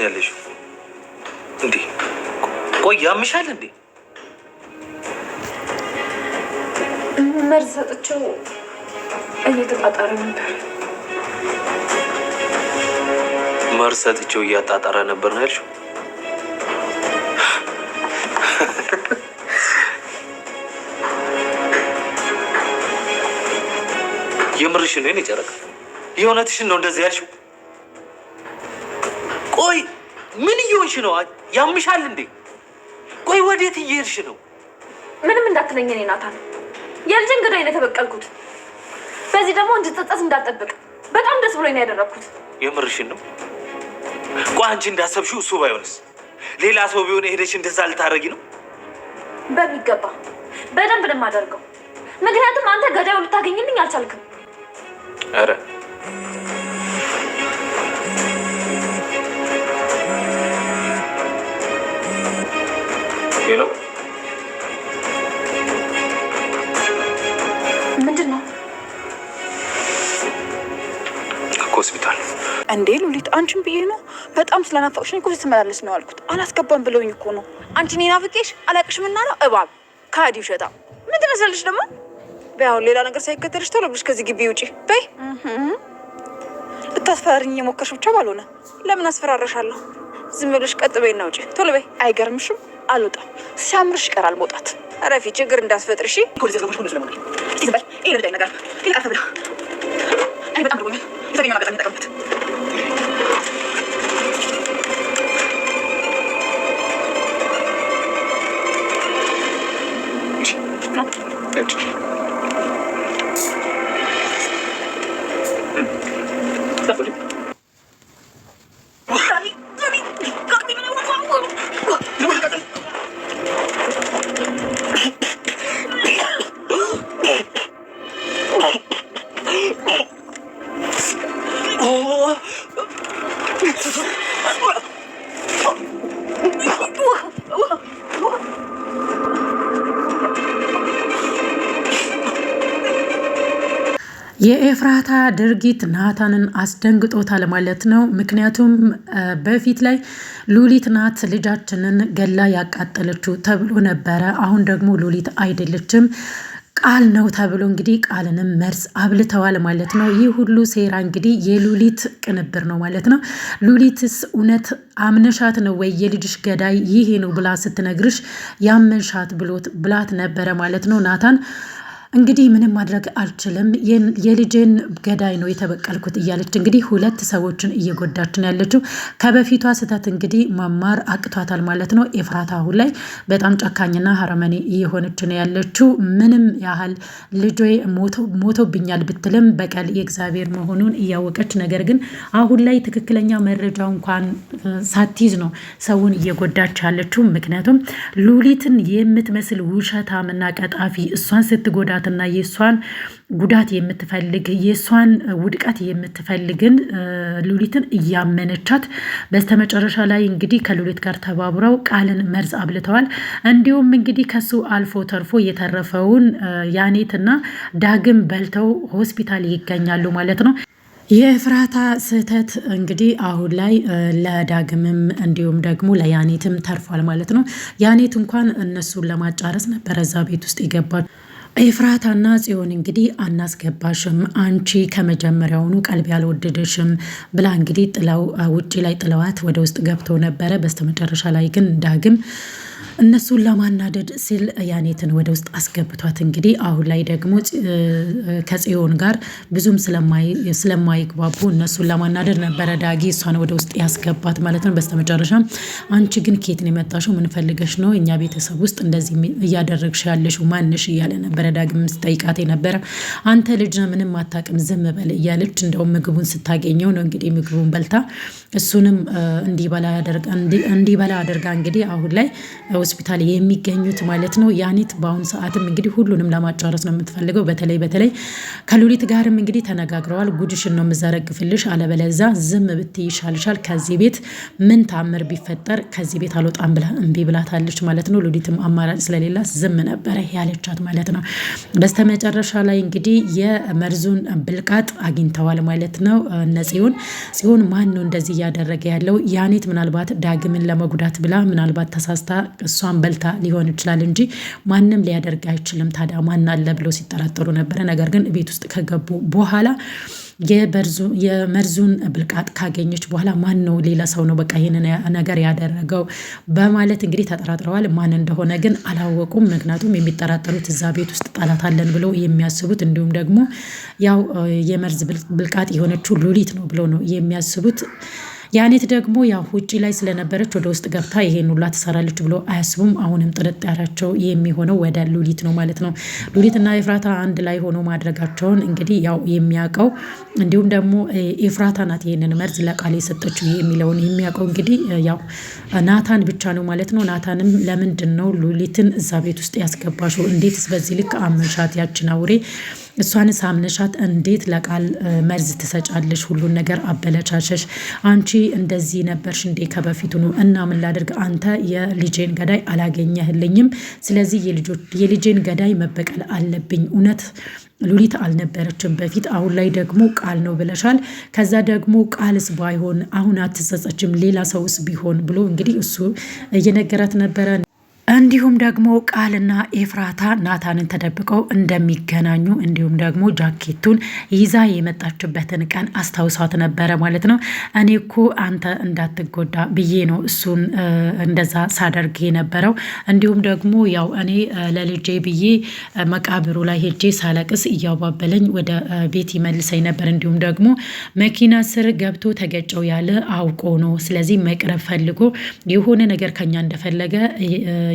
ምንድን ያለሽው እንዴ? ቆይ ያምሻል እንዴ? መርዝ ሰጥቼው እየተጣጣረ ነበር። መርዝ ሰጥቼው እያጣጣረ ነበር ነው ያልሽው? የምርሽን ነው የጨረቃ? የእውነትሽን ነው እንደዚህ ያልሽው? ቆይ ምን እየሆንሽ ነው? ያምሻል እንዴ? ቆይ ወዴት እየሄድሽ ነው? ምንም እንዳትለኝ እኔ ናታን፣ የልጅን ገዳይ ነው የተበቀልኩት። በዚህ ደግሞ እንድትጸጸት እንዳልጠብቅ በጣም ደስ ብሎኝ ነው ያደረኩት። የምርሽን ነው? ቆይ አንቺ እንዳሰብሽው እሱ ባይሆንስ? ሌላ ሰው ቢሆን ሄደሽ እንደዛ ልታረጊ ነው? በሚገባ በደንብ ነው የማደርገው። ምክንያቱም አንተ ገዳዩ ልታገኝልኝ አልቻልክም። አረ ሄሎ፣ ምንድን ነው? ሆስፒታል እንዴ ሉሊት፣ አንቺን ብዬ ነው። በጣም ስለናፈቅሽኝ እኮ ስትመላለስ ነው አልኩት። አላስገባም ብለውኝ እኮ ነው። አንቺ እኔን ናፍቄሽ አላቅሽም እና ነው እባብ ከሃዲ ውሸታ። ምን ትመስላለሽ ደግሞ? በያሁን ሌላ ነገር ሳይከተልሽ ቶሎ ብለሽ ከዚህ ግቢ ውጪ በይ። ልታስፈራሪኝ እየሞከርሽ ብቻ ባልሆነ ለምን አስፈራረሻለሁ? ዝም ብለሽ ቀጥ በይና ውጪ ቶሎ በይ። አይገርምሽም? አልወጣም። ሲያምርሽ ይቀራል መውጣት። አረፊ ችግር እንዳስፈጥር እሺ። የኤፍራታ ድርጊት ናታንን አስደንግጦታል ማለት ነው። ምክንያቱም በፊት ላይ ሉሊት ናት ልጃችንን ገላ ያቃጠለችው ተብሎ ነበረ። አሁን ደግሞ ሉሊት አይደለችም ቃል ነው ተብሎ እንግዲህ ቃልንም መርዝ አብልተዋል ማለት ነው። ይህ ሁሉ ሴራ እንግዲህ የሉሊት ቅንብር ነው ማለት ነው። ሉሊትስ እውነት አምነሻት ነው ወይ የልጅሽ ገዳይ ይሄ ነው ብላ ስትነግርሽ ያመንሻት ብላት ነበረ ማለት ነው። ናታን እንግዲህ ምንም ማድረግ አልችልም፣ የልጄን ገዳይ ነው የተበቀልኩት እያለች እንግዲህ ሁለት ሰዎችን እየጎዳች ነው ያለችው። ከበፊቷ ስህተት እንግዲህ መማር አቅቷታል ማለት ነው። ኤፍራታ አሁን ላይ በጣም ጨካኝና ሀረመኔ እየሆነች ነው ያለችው። ምንም ያህል ልጆ ሞቶብኛል ብትልም በቀል የእግዚአብሔር መሆኑን እያወቀች፣ ነገር ግን አሁን ላይ ትክክለኛ መረጃ እንኳን ሳትይዝ ነው ሰውን እየጎዳች ያለችው። ምክንያቱም ሉሊትን የምትመስል ውሸታምና ቀጣፊ እሷን ስትጎዳ እና የእሷን ጉዳት የምትፈልግ የእሷን ውድቀት የምትፈልግን ሉሊትን እያመነቻት በስተመጨረሻ ላይ እንግዲህ ከሉሊት ጋር ተባብረው ቃልን መርዝ አብልተዋል። እንዲሁም እንግዲህ ከሱ አልፎ ተርፎ የተረፈውን ያኔትና ዳግም በልተው ሆስፒታል ይገኛሉ ማለት ነው። የኤፍራታ ስህተት እንግዲህ አሁን ላይ ለዳግምም እንዲሁም ደግሞ ለያኔትም ተርፏል ማለት ነው። ያኔት እንኳን እነሱን ለማጫረስ ነበረ እዛ ቤት ውስጥ የገባች። ኤፍራታና ጽዮን እንግዲህ አናስገባሽም፣ አንቺ ከመጀመሪያውኑ ቀልብ ያልወደደሽም ብላ እንግዲህ ጥለው ውጭ ላይ ጥለዋት ወደ ውስጥ ገብተው ነበረ። በስተመጨረሻ ላይ ግን ዳግም እነሱን ለማናደድ ሲል ያኔትን ወደ ውስጥ አስገብቷት እንግዲህ አሁን ላይ ደግሞ ከጽዮን ጋር ብዙም ስለማይግባቡ እነሱን ለማናደድ ነበረ ዳጊ እሷን ወደ ውስጥ ያስገባት ማለት ነው። በስተመጨረሻ አንቺ ግን ኬት ነው የመጣሽው? ምን ፈልገሽ ነው እኛ ቤተሰብ ውስጥ እንደዚህ እያደረግሽ ያለሽው ማንሽ? እያለ ነበረ ዳግም ስጠይቃት ነበረ። አንተ ልጅ ምንም አታውቅም ዝም በል እያለች እንደውም ምግቡን ስታገኘው ነው እንግዲህ ምግቡን በልታ እሱንም እንዲበላ አድርጋ እንግዲህ አሁን ላይ ሆስፒታል የሚገኙት ማለት ነው። ያኔት በአሁኑ ሰዓትም እንግዲህ ሁሉንም ለማጫረስ ነው የምትፈልገው። በተለይ ከሉሊት ጋርም እንግዲህ ተነጋግረዋል። ጉድሽን ነው የምዘረግፍልሽ፣ አለበለዛ ዝም ብትይ ይሻልሻል። ከዚህ ቤት ምን ታምር ቢፈጠር ከዚህ ቤት አልወጣም ብላ እምቢ ብላታለች ማለት ነው። ሉሊትም አማራጭ ስለሌላ ዝም ነበረ ያለቻት ማለት ነው። በስተመጨረሻ ላይ እንግዲህ የመርዙን ብልቃጥ አግኝተዋል ማለት ነው። እነ ጽዮን ማን ነው እንደዚህ እያደረገ ያለው? ያኔት ምናልባት ዳግምን ለመጉዳት ብላ ምናልባት ተሳስታ እሷን በልታ ሊሆን ይችላል እንጂ ማንም ሊያደርግ አይችልም። ታዲያ ማን አለ ብለው ሲጠራጠሩ ነበረ። ነገር ግን ቤት ውስጥ ከገቡ በኋላ የመርዙን ብልቃጥ ካገኘች በኋላ ማን ነው? ሌላ ሰው ነው በቃ ይህንን ነገር ያደረገው በማለት እንግዲህ ተጠራጥረዋል። ማን እንደሆነ ግን አላወቁም። ምክንያቱም የሚጠራጠሩት እዛ ቤት ውስጥ ጠላት አለን ብለው የሚያስቡት እንዲሁም ደግሞ ያው የመርዝ ብልቃጥ የሆነችው ሉሊት ነው ብለው ነው የሚያስቡት። ያኔት ደግሞ ያው ውጪ ላይ ስለነበረች ወደ ውስጥ ገብታ ይሄን ሁላ ትሰራለች ብሎ አያስቡም። አሁንም ጥርጣሬያቸው የሚሆነው ወደ ሉሊት ነው ማለት ነው። ሉሊትና ኤፍራታ አንድ ላይ ሆኖ ማድረጋቸውን እንግዲህ ያው የሚያውቀው እንዲሁም ደግሞ ኤፍራታ ናት ይሄንን መርዝ ለቃል የሰጠችው የሚለውን የሚያውቀው እንግዲህ ያው ናታን ብቻ ነው ማለት ነው። ናታንም ለምንድን ነው ሉሊትን እዛ ቤት ውስጥ ያስገባሽው? እንዴትስ በዚህ ልክ አመንሻት? ያችን አውሬ እሷንስ አምነሻት እንዴት ለቃል መርዝ ትሰጫለሽ? ሁሉን ነገር አበለቻሸሽ። አንቺ እንደዚህ ነበርሽ እንዴ ከበፊቱ ነው? እና ምን ላድርግ? አንተ የልጄን ገዳይ አላገኘህልኝም። ስለዚህ የልጄን ገዳይ መበቀል አለብኝ። እውነት ሉሊት አልነበረችም በፊት፣ አሁን ላይ ደግሞ ቃል ነው ብለሻል። ከዛ ደግሞ ቃልስ ባይሆን አሁን አትጸጸችም? ሌላ ሰውስ ቢሆን ብሎ እንግዲህ እሱ እየነገራት ነበረ። እንዲሁም ደግሞ ቃልና ኤፍራታ ናታንን ተደብቀው እንደሚገናኙ እንዲሁም ደግሞ ጃኬቱን ይዛ የመጣችበትን ቀን አስታውሳት ነበረ ማለት ነው። እኔ እኮ አንተ እንዳትጎዳ ብዬ ነው እሱን እንደዛ ሳደርግ የነበረው። እንዲሁም ደግሞ ያው እኔ ለልጄ ብዬ መቃብሩ ላይ ሄጄ ሳለቅስ እያባበለኝ ወደ ቤት ይመልሰኝ ነበር። እንዲሁም ደግሞ መኪና ስር ገብቶ ተገጨው ያለ አውቆ ነው። ስለዚህ መቅረብ ፈልጎ የሆነ ነገር ከኛ እንደፈለገ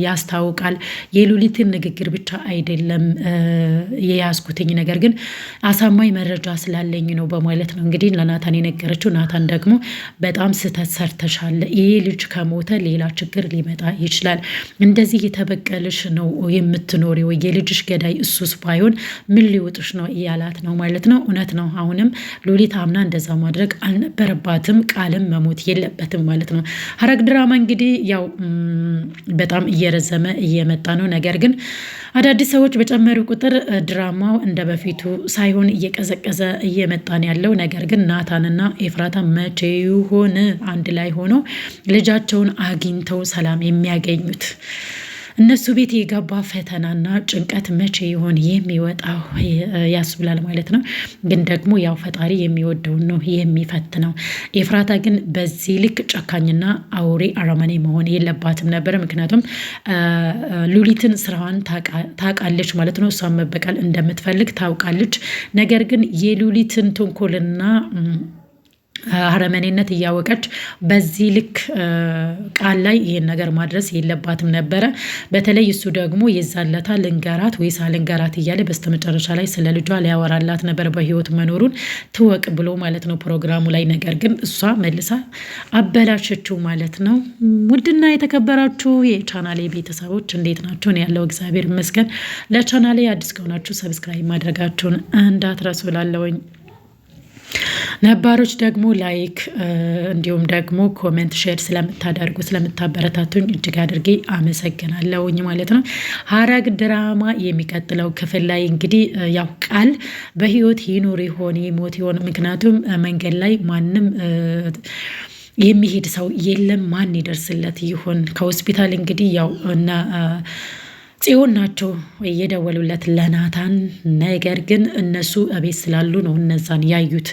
ያስታውቃል። የሉሊትን ንግግር ብቻ አይደለም የያዝኩትኝ፣ ነገር ግን አሳማኝ መረጃ ስላለኝ ነው በማለት ነው እንግዲህ ለናታን የነገረችው። ናታን ደግሞ በጣም ስህተት ሰርተሻል፣ ይሄ ልጅ ከሞተ ሌላ ችግር ሊመጣ ይችላል፣ እንደዚህ የተበቀልሽ ነው የምትኖሪው፣ የልጅሽ ገዳይ እሱስ ባይሆን ምን ሊውጥሽ ነው እያላት ነው ማለት ነው። እውነት ነው። አሁንም ሉሊት አምና እንደዛ ማድረግ አልነበረባትም፣ ቃልም መሞት የለበትም ማለት ነው። ሐረግ ድራማ እንግዲህ ያው በጣም እየረዘመ እየመጣ ነው። ነገር ግን አዳዲስ ሰዎች በጨመሩ ቁጥር ድራማው እንደ በፊቱ ሳይሆን እየቀዘቀዘ እየመጣን ያለው። ነገር ግን ናታንና ኤፍራታ መቼ ይሆን አንድ ላይ ሆኖ ልጃቸውን አግኝተው ሰላም የሚያገኙት? እነሱ ቤት የገባ ፈተናና ጭንቀት መቼ ይሆን የሚወጣው ያስብላል ማለት ነው። ግን ደግሞ ያው ፈጣሪ የሚወደውን ነው የሚፈትነው። ኤፍራታ ግን በዚህ ልክ ጨካኝና አውሬ አረመኔ መሆን የለባትም ነበር። ምክንያቱም ሉሊትን ስራዋን ታውቃለች ማለት ነው። እሷን መበቀል እንደምትፈልግ ታውቃለች። ነገር ግን የሉሊትን ተንኮልና አረመኔነት እያወቀች በዚህ ልክ ቃል ላይ ይሄን ነገር ማድረስ የለባትም ነበረ። በተለይ እሱ ደግሞ የዛለታ ልንገራት ወይስ አልንገራት እያለ በስተመጨረሻ ላይ ስለ ልጇ ሊያወራላት ነበር፣ በህይወት መኖሩን ትወቅ ብሎ ማለት ነው ፕሮግራሙ ላይ። ነገር ግን እሷ መልሳ አበላሸችው ማለት ነው። ውድና የተከበራችሁ የቻናሌ ቤተሰቦች እንዴት ናችሁ? ያለው እግዚአብሔር ይመስገን። ለቻናሌ አዲስ ከሆናችሁ ሰብስክራይብ ማድረጋችሁን እንዳትረሱ ላለውኝ ነባሮች ደግሞ ላይክ እንዲሁም ደግሞ ኮሜንት ሼር ስለምታደርጉ ስለምታበረታቱኝ እጅግ አድርጌ አመሰግናለሁኝ ማለት ነው። ሐረግ ድራማ የሚቀጥለው ክፍል ላይ እንግዲህ ያው ቃል በህይወት ይኖር ይሆን ይሞት ይሆን? ምክንያቱም መንገድ ላይ ማንም የሚሄድ ሰው የለም። ማን ይደርስለት ይሆን? ከሆስፒታል እንግዲህ ያው እና ጽዮን ናቸው የደወሉለት ለናታን። ነገር ግን እነሱ እቤት ስላሉ ነው እነዛን ያዩት።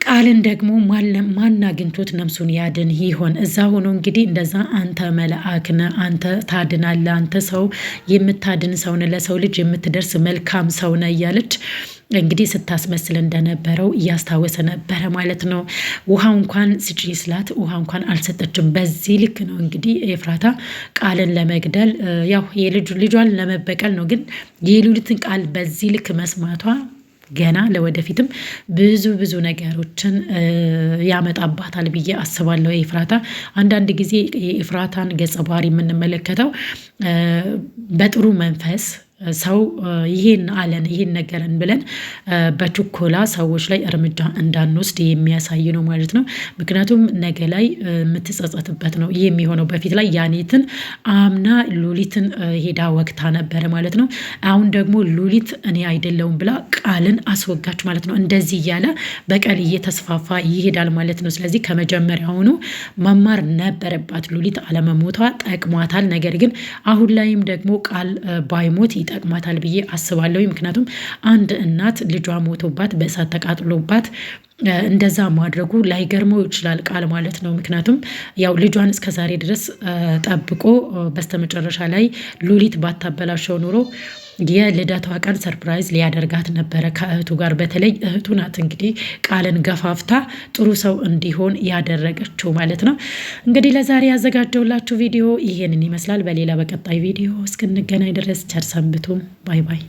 ቃልን ደግሞ ማን አግኝቶት ነፍሱን ያድን ይሆን? እዛ ሆኖ እንግዲህ እንደዛ አንተ መልአክ ነህ፣ አንተ ታድናለህ፣ አንተ ሰው የምታድን ሰው ነህ፣ ለሰው ልጅ የምትደርስ መልካም ሰው ነህ እያለች እንግዲህ ስታስመስል እንደነበረው እያስታወሰ ነበረ ማለት ነው። ውሃ እንኳን ስጪ ስላት ውሃ እንኳን አልሰጠችም። በዚህ ልክ ነው እንግዲህ ኤፍራታ ቃልን ለመግደል ያው ልጇን ለመበቀል ነው። ግን የሉሊትን ቃል በዚህ ልክ መስማቷ ገና ለወደፊትም ብዙ ነገሮችን ያመጣባታል ብዬ አስባለሁ። ኤፍራታ አንዳንድ ጊዜ የኤፍራታን ገጸ ባህሪ የምንመለከተው በጥሩ መንፈስ ሰው ይሄን አለን ይሄን ነገረን ብለን በችኮላ ሰዎች ላይ እርምጃ እንዳንወስድ የሚያሳይ ነው ማለት ነው። ምክንያቱም ነገ ላይ የምትጸጸትበት ነው ይህ የሚሆነው። በፊት ላይ ያኔትን አምና ሉሊትን ሄዳ ወቅታ ነበረ ማለት ነው። አሁን ደግሞ ሉሊት እኔ አይደለውም ብላ ቃልን አስወጋች ማለት ነው። እንደዚህ እያለ በቀል እየተስፋፋ ይሄዳል ማለት ነው። ስለዚህ ከመጀመሪያውኑ መማር ነበረባት ሉሊት። አለመሞቷ ጠቅሟታል። ነገር ግን አሁን ላይም ደግሞ ቃል ባይሞት ይጠቅማታል ብዬ አስባለሁ። ምክንያቱም አንድ እናት ልጇ ሞቶባት በእሳት ተቃጥሎባት እንደዛ ማድረጉ ላይገርመው ይችላል ቃል ማለት ነው። ምክንያቱም ያው ልጇን እስከዛሬ ድረስ ጠብቆ በስተመጨረሻ ላይ ሉሊት ባታበላሸው ኑሮ የልደቷ ቀን ሰርፕራይዝ ሊያደርጋት ነበረ ከእህቱ ጋር። በተለይ እህቱ ናት እንግዲህ ቃልን ገፋፍታ ጥሩ ሰው እንዲሆን ያደረገችው ማለት ነው። እንግዲህ ለዛሬ ያዘጋጀውላችሁ ቪዲዮ ይሄንን ይመስላል። በሌላ በቀጣይ ቪዲዮ እስክንገናኝ ድረስ ቸር ሰንብቱ። ባይ ባይ።